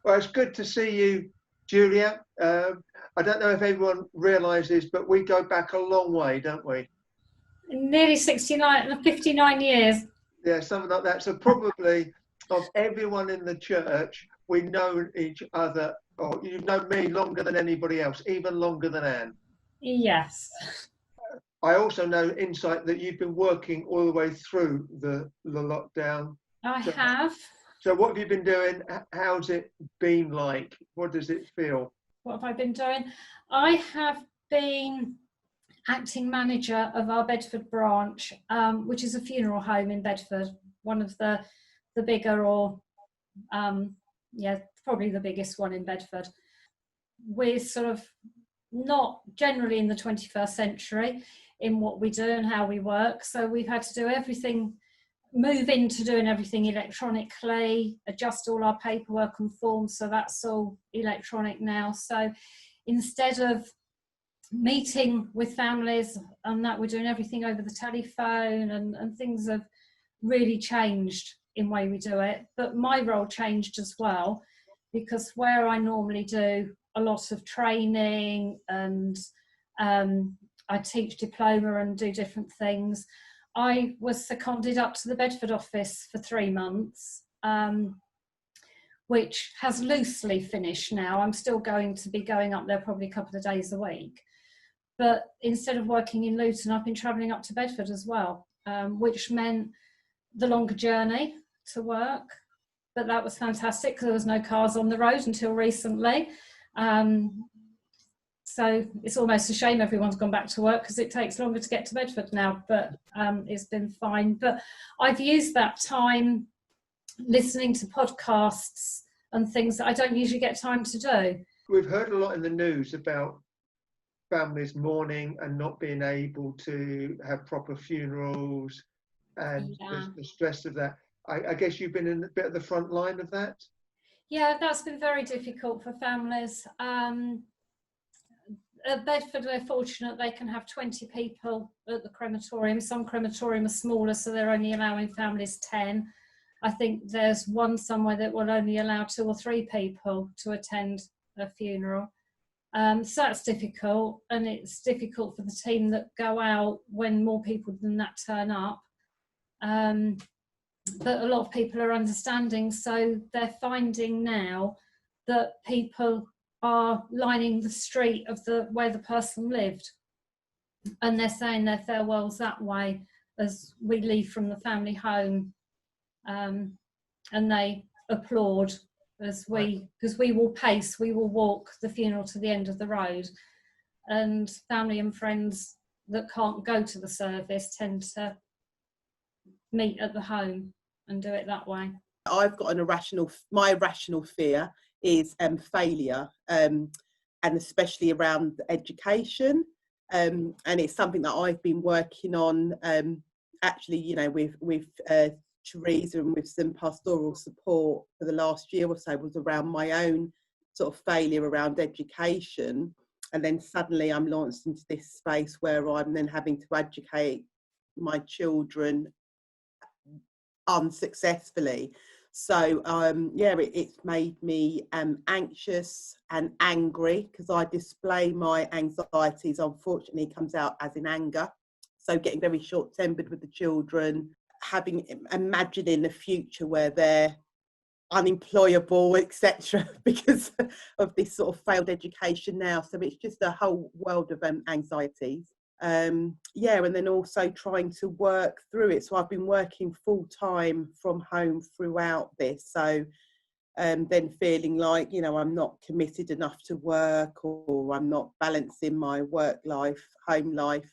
Well, it's good to see you, Julia. I don't know if everyone realises, but we go back a long way, don't we? Nearly 69, 59 years. Yeah, something like that. So probably of everyone in the church, we know each other, or you've known me longer than anybody else, even longer than Anne. Yes. I also know insight that you've been working all the way through the lockdown. I have. So what have you been doing? How's it been like? What does it feel? What have I been doing? I have been acting manager of our Bedford branch, which is a funeral home in Bedford, one of the bigger, or probably the biggest one in Bedford. We're sort of not generally in the 21st century in what we do and how we work, so we've had to do everything, move into doing everything electronically, adjust all our paperwork and forms, so that's all electronic now. So instead of meeting with families and that, we're doing everything over the telephone, and things have really changed in the way we do it. But my role changed as well, because where I normally do a lot of training and I teach diploma and do different things, I was seconded up to the Bedford office for 3 months, which has loosely finished now. I'm still going to be going up there probably a couple of days a week. But instead of working in Luton, I've been travelling up to Bedford as well, which meant the longer journey to work. But that was fantastic because there was no cars on the road until recently. So it's almost a shame everyone's gone back to work because it takes longer to get to Bedford now, but it's been fine. But I've used that time listening to podcasts and things that I don't usually get time to do. We've heard a lot in the news about families mourning and not being able to have proper funerals, and the stress of that. I guess you've been in a bit of the front line of that? Yeah, that's been very difficult for families. At Bedford, we're fortunate they can have 20 people at the crematorium. Some crematorium are smaller, so they're only allowing families 10. I think there's one somewhere that will only allow 2 or 3 people to attend a funeral. So that's difficult, and it's difficult for the team that go out when more people than that turn up. But a lot of people are understanding, so they're finding now that people are lining the street of where the person lived, and they're saying their farewells that way as we leave from the family home, and they applaud because we will walk the funeral to the end of the road, and family and friends that can't go to the service tend to meet at the home and do it that way. I've got my irrational fear is failure, and especially around education, and it's something that I've been working on actually, you know, with Teresa and with some pastoral support for the last year or so, was around my own sort of failure around education. And then suddenly I'm launched into this space where I'm then having to educate my children unsuccessfully. So it's made me anxious and angry, because I display my anxieties, unfortunately, comes out as in anger. So getting very short-tempered with the children, imagining a future where they're unemployable, etc., because of this sort of failed education now. So it's just a whole world of anxieties. And then also trying to work through it. So I've been working full time from home throughout this. So then feeling like, you know, I'm not committed enough to work, or I'm not balancing my work life, home life,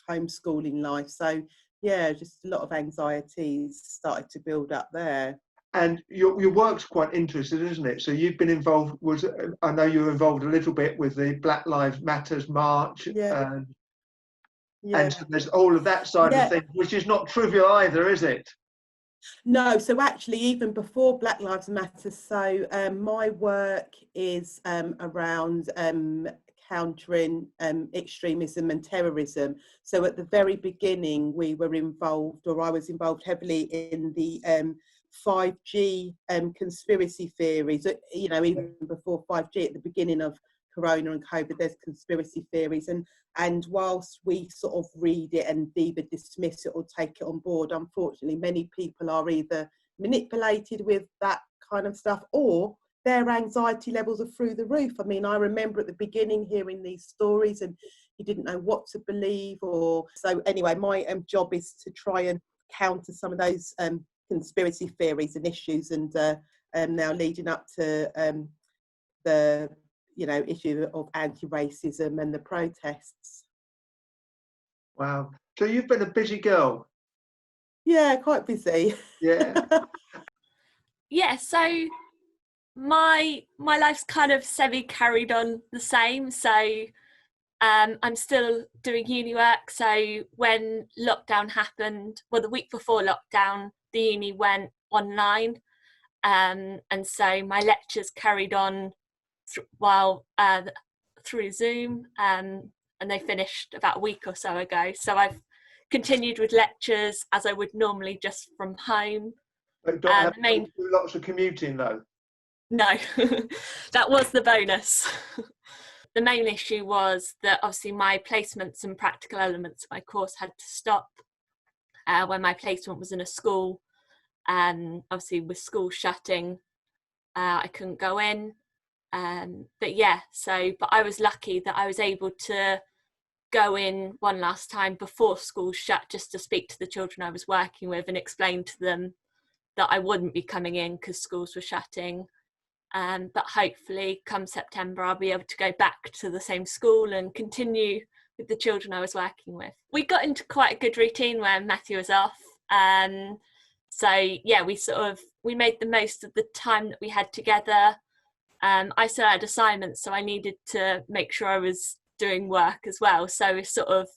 homeschooling life. So just a lot of anxieties started to build up there. And your work's quite interesting, isn't it? So you've been involved. I know you were involved a little bit with the Black Lives Matters march. And so there's all of that side of things, which is not trivial either, is it? No, so actually even before Black Lives Matter, so my work is around countering extremism and terrorism. So at the very beginning, we were involved, or I was involved heavily in the 5G conspiracy theories. You know, even before 5G, at the beginning of Corona and COVID, there's conspiracy theories, and whilst we sort of read it and either dismiss it or take it on board, unfortunately, many people are either manipulated with that kind of stuff, or their anxiety levels are through the roof. I mean, I remember at the beginning hearing these stories and you didn't know what to believe. Or so anyway, my job is to try and counter some of those conspiracy theories and issues, and now leading up to the issue of anti-racism and the protests. Wow. So you've been a busy girl. Yeah, quite busy. Yeah. Yeah, so my life's kind of semi carried on the same. So I'm still doing uni work. So when lockdown happened, well, the week before lockdown, the uni went online, and so my lectures carried on through Zoom, and they finished about a week or so ago. So I've continued with lectures as I would normally, just from home. But don't have to do lots of commuting though. No, that was the bonus. The main issue was that obviously my placements and practical elements of my course had to stop when my placement was in a school. Obviously with school shutting, I couldn't go in. But I was lucky that I was able to go in one last time before school shut, just to speak to the children I was working with and explain to them that I wouldn't be coming in because schools were shutting. But hopefully come September I'll be able to go back to the same school and continue with the children I was working with. We got into quite a good routine when Matthew was off. We made the most of the time that we had together. I still had assignments, so I needed to make sure I was doing work as well. So we sort of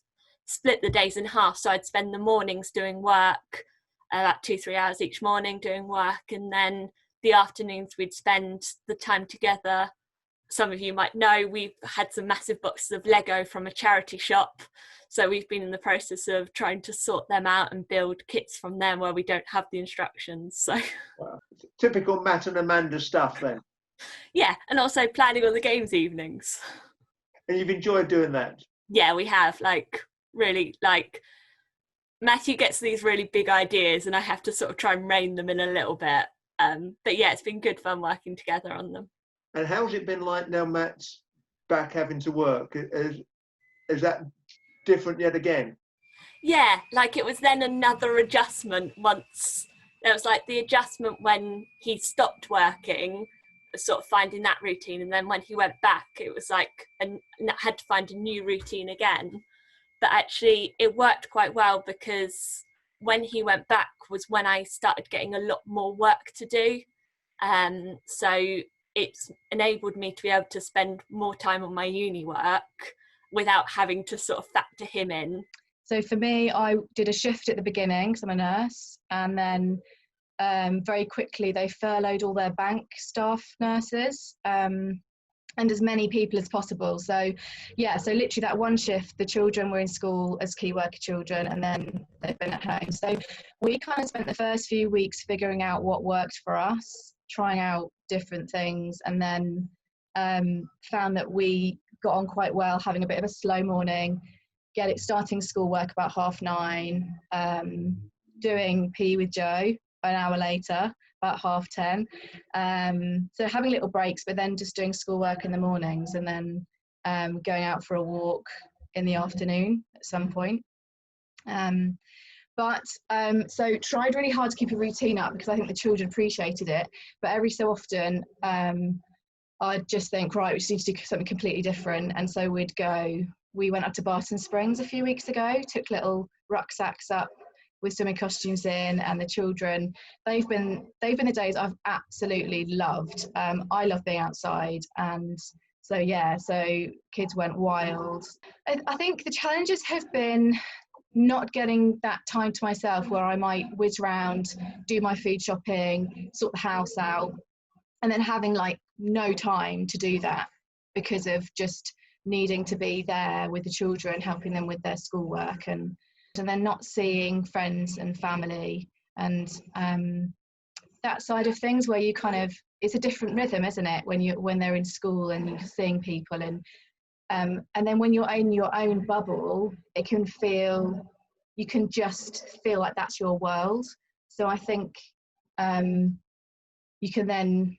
split the days in half. So I'd spend the mornings doing work, about 2-3 hours each morning doing work, and then the afternoons we'd spend the time together. Some of you might know we've had some massive boxes of Lego from a charity shop, so we've been in the process of trying to sort them out and build kits from them where we don't have the instructions. So wow. Typical Matt and Amanda stuff then. Yeah, and also planning all the games evenings. And you've enjoyed doing that? Yeah, we have. Really, Matthew gets these really big ideas and I have to sort of try and rein them in a little bit. But yeah, it's been good fun working together on them. And how's it been like now Matt's back having to work? Is that different yet again? Yeah, it was then another adjustment once. There was the adjustment when he stopped working, sort of finding that routine, and then when he went back it was and had to find a new routine again. But actually it worked quite well, because when he went back was when I started getting a lot more work to do, so it's enabled me to be able to spend more time on my uni work without having to sort of factor him in. So for me, I did a shift at the beginning because I'm a nurse, and then very quickly they furloughed all their bank staff nurses, and as many people as possible. So literally that one shift, the children were in school as key worker children, and then they've been at home. So we kind of spent the first few weeks figuring out what worked for us, trying out different things, and then found that we got on quite well, having a bit of a slow morning, starting schoolwork about 9:30, doing PE with Joe an hour later, about 10:30. So having little breaks, but then just doing schoolwork in the mornings, and then going out for a walk in the afternoon at some point. So tried really hard to keep a routine up, because I think the children appreciated it, but every so often I'd just think, right, we just need to do something completely different. And so we went up to Barton Springs a few weeks ago, took little rucksacks up with swimming costumes in, and the children, they've been the days I've absolutely loved. I love being outside, and so kids went wild. I think the challenges have been not getting that time to myself where I might whiz around, do my food shopping, sort the house out, and then having no time to do that because of just needing to be there with the children, helping them with their schoolwork, and then not seeing friends and family. And that side of things where you kind of, it's a different rhythm, isn't it, when they're in school and you're seeing people, and then when you're in your own bubble, it can feel, you can just feel like that's your world. So I think you can then,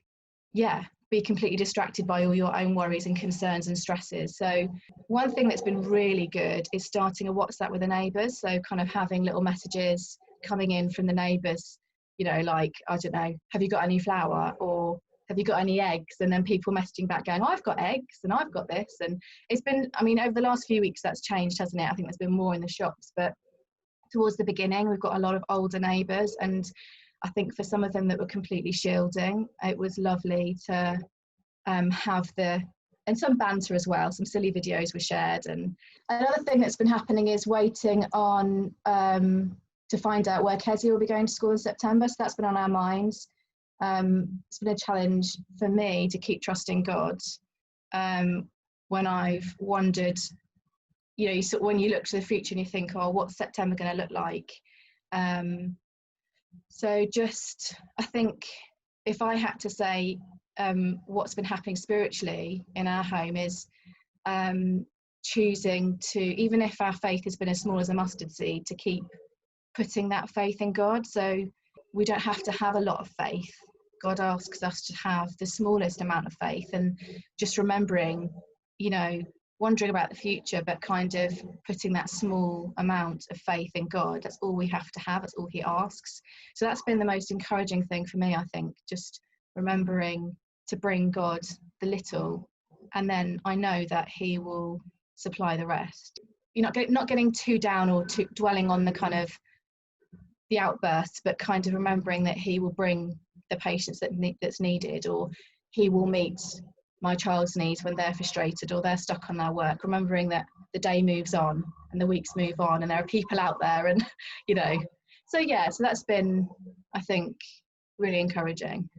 be completely distracted by all your own worries and concerns and stresses. So one thing that's been really good is starting a WhatsApp with the neighbours. So kind of having little messages coming in from the neighbours, you know, like, I don't know, have you got any flour, or have you got any eggs? And then people messaging back going, I've got eggs and I've got this. And it's been, I mean, over the last few weeks that's changed, hasn't it? I think there's been more in the shops, but towards the beginning we've got a lot of older neighbours, and I think for some of them that were completely shielding, it was lovely to have and some banter as well, some silly videos were shared. And another thing that's been happening is waiting on to find out where Kezia will be going to school in September. So that's been on our minds. It's been a challenge for me to keep trusting God when I've wondered, you know, when you look to the future and you think, oh, what's September going to look like? So just, I think if I had to say what's been happening spiritually in our home is choosing to, even if our faith has been as small as a mustard seed, to keep putting that faith in God. So we don't have to have a lot of faith. God asks us to have the smallest amount of faith, and just remembering, you know, wondering about the future, but kind of putting that small amount of faith in God. That's all we have to have. That's all he asks. So that's been the most encouraging thing for me, I think, just remembering to bring God the little, and then I know that he will supply the rest. You're not getting too down or too dwelling on the kind of the outbursts, but kind of remembering that he will bring the patience that's needed, or he will meet my child's needs when they're frustrated or they're stuck on their work, remembering that the day moves on and the weeks move on and there are people out there, and you know, so that's been, I think, really encouraging.